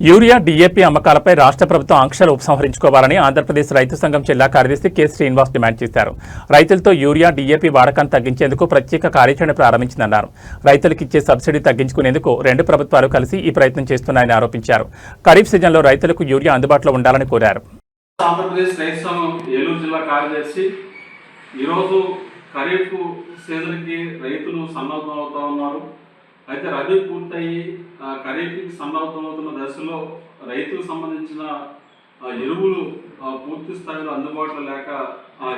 Urea DAP అమ్మకాలపై రాష్ట్ర ప్రభుత్వం ఆంక్షలు ఉపసంహరించుకోవాలని ఆంధ్రప్రదేశ్ రైతు సంఘం జిల్లా కార్యదర్శి కె శ్రీనివాస్ డిమాండ్ చేశారు. రైతులతో యూరియా డీఏపీ వాడకాన్ని తగ్గించేందుకు ప్రత్యేక కార్యాచరణ ప్రారంభించిందన్నారు. రైతులకు ఇచ్చే సబ్సిడీ తగ్గించుకునేందుకు రెండు ప్రభుత్వాలు కలిసి ఈ ప్రయత్నం చేస్తున్నాయని ఆరోపించారు. ఖరీఫ్ సీజన్లో రైతులకు యూరియా అందుబాటులో ఉండాలని కోరారు. ఆంధ్రప్రదేశ్ రైతు సంఘం ఏలూరు జిల్లా కార్యదర్శి ఈరోజు ఖరీఫ్ సీజన్కి రైతులు సన్నద్ధం అవుతా ఉన్నారు. అయితే రబీ పూర్తయి ఖరీఫ్కి సన్నద్ధమవుతున్న దశలో రైతులకు సంబంధించిన ఎరువులు పూర్తి స్థాయిలో అందుబాటులో లేక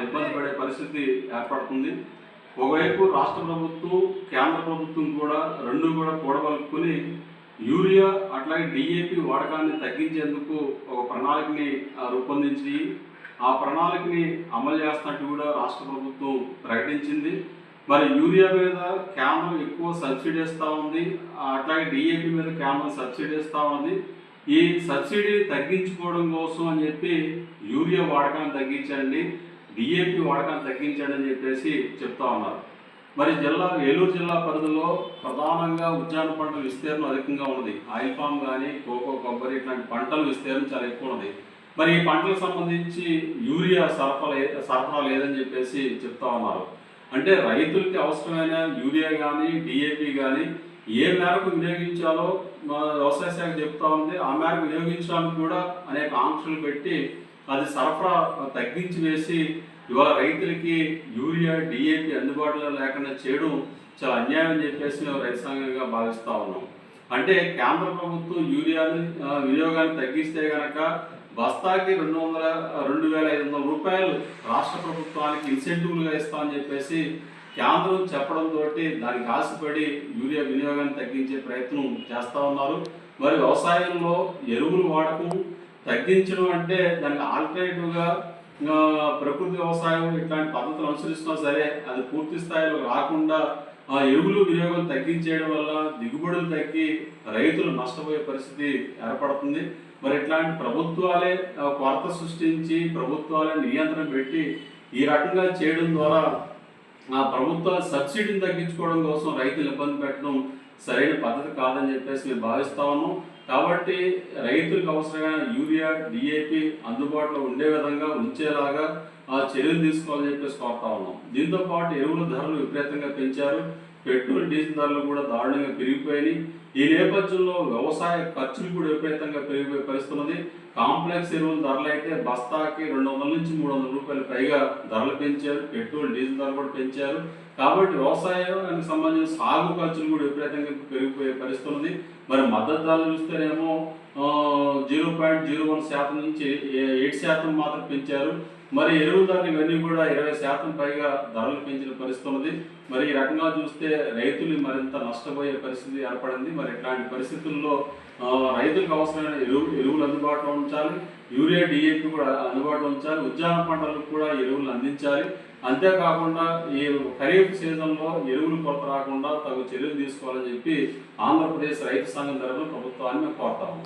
ఇబ్బంది పడే పరిస్థితి ఏర్పడుతుంది. ఒకవైపు రాష్ట్ర ప్రభుత్వం కేంద్ర ప్రభుత్వం కూడా రెండు కూడబలుపుకొని యూరియా అట్లాగే డిఏపి వాడకాన్ని తగ్గించేందుకు ఒక ప్రణాళికని రూపొందించి ఆ ప్రణాళికని అమలు చేస్తున్నట్టు కూడా రాష్ట్ర ప్రభుత్వం ప్రకటించింది. మరి యూరియా మీద కేంద్రం ఎక్కువ సబ్సిడీ ఇస్తూ ఉంది, అట్లాగే డిఏపి మీద కేంద్రం సబ్సిడీ ఇస్తూ ఉంది. ఈ సబ్సిడీ తగ్గించుకోవడం కోసం అని చెప్పి యూరియా వాడకాన్ని తగ్గించండి, డిఏపి వాడకాన్ని తగ్గించండి అని చెప్పేసి చెప్తా ఉన్నారు. మరి ఏలూరు జిల్లా పరిధిలో ప్రధానంగా ఉద్యాన పంటల విస్తీర్ణం అధికంగా ఉన్నది. ఆయిల్ పామ్ కానీ కోకో, కొబ్బరి ఇట్లాంటి పంటల విస్తీర్ణం చాలా ఎక్కువ ఉన్నది. మరి ఈ పంటలకు సంబంధించి యూరియా సరఫరా లేదని చెప్పేసి చెప్తా ఉన్నారు. అంటే రైతులకి అవసరమైన యూరియా కానీ డిఏపి కానీ ఏ మేరకు వినియోగించాలో వ్యవసాయ శాఖ చెప్తా ఉంది. ఆ మేరకు వినియోగించడానికి కూడా అనేక ఆంక్షలు పెట్టి అది సరఫరా తగ్గించి వేసి ఇవాళ రైతులకి యూరియా డిఏపి అందుబాటులో లేకుండా చేయడం చాలా అన్యాయం అని చెప్పేసి మేము రైతు సంఘంగా భావిస్తూ ఉన్నాం. అంటే కేంద్ర ప్రభుత్వం యూరియాని వినియోగాన్ని తగ్గిస్తే కనుక బస్తాకి 2,500 రూపాయలు రాష్ట్ర ప్రభుత్వానికి ఇన్సెంటివ్లుగా ఇస్తామని చెప్పేసి కేంద్రం చెప్పడంతో దానికి ఆశపడి యూరియా వినియోగాన్ని తగ్గించే ప్రయత్నం చేస్తూ ఉన్నారు. మరి వ్యవసాయంలో ఎరువులు వాడకం తగ్గించడం అంటే దానికి ఆల్టర్నేటివ్గా ప్రకృతి వ్యవసాయం ఇట్లాంటి పద్ధతులు అనుసరిస్తున్నా సరే అది పూర్తి స్థాయిలో రాకుండా ఎరువులు వినియోగం తగ్గించేయడం వల్ల దిగుబడులు తగ్గి రైతులు నష్టపోయే పరిస్థితి ఏర్పడుతుంది. మరి ఇట్లాంటి ప్రభుత్వాలే కొరత సృష్టించి ప్రభుత్వాలే నియంత్రణ పెట్టి ఈ రకంగా చేయడం ద్వారా ప్రభుత్వాల సబ్సిడీని తగ్గించుకోవడం కోసం రైతులు ఇబ్బంది పెట్టడం సరైన పద్ధతి కాదని చెప్పేసి మేము భావిస్తా ఉన్నాం. కాబట్టి రైతులకు అవసరమైన యూరియా డిఏపి అందుబాటులో ఉండే విధంగా ఉంచేలాగా చర్యలు తీసుకోవాలని చెప్పేసి కోరుతా ఉన్నాం. దీంతో పాటు ఎరువుల ధరలు విపరీతంగా పెంచారు, పెట్రోల్ డీజిల్ ధరలు కూడా దారుణంగా పెరిగిపోయినాయి. ఈ నేపథ్యంలో వ్యవసాయ ఖర్చులు కూడా విపరీతంగా పెరిగిపోయే పరిస్థితున్నది. కాంప్లెక్స్ ఎరువుల ధరలు అయితే బస్తాకి 200 నుంచి 300 రూపాయలు పైగా ధరలు పెంచారు, పెట్రోల్ డీజిల్ ధరలు కూడా పెంచారు. కాబట్టి వ్యవసాయానికి సంబంధించిన సాగు ఖర్చులు కూడా విపరీతంగా పెరిగిపోయే పరిస్థితి ఉంది. మరి మద్దతు ధరలు చూస్తేనేమో 0.01% నుంచి 8% మాత్రం పెంచారు. మరి ఎరువుల ధరలు ఇవన్నీ కూడా 20% పైగా ధరలు పెంచిన పరిస్థితి ఉన్నది. మరి ఈ రకంగా చూస్తే రైతులు మరింత నష్టపోయే పరిస్థితి ఏర్పడింది. మరి ఇట్లాంటి పరిస్థితుల్లో రైతులకు అవసరమైన ఎరువులు అందుబాటులో ఉంచాలి, యూరియా డిఏపి కూడా అందుబాటులో ఉంచాలి, ఉద్యాన పంటలకు కూడా ఎరువులు అందించాలి. అంతేకాకుండా ఈ ఖరీఫ్ సీజన్లో ఎరువులు కొరత రాకుండా తగు చర్యలు తీసుకోవాలని చెప్పి ఆంధ్రప్రదేశ్ రైతు సంఘం తరఫున ప్రభుత్వాన్ని మేము కోరుతాము.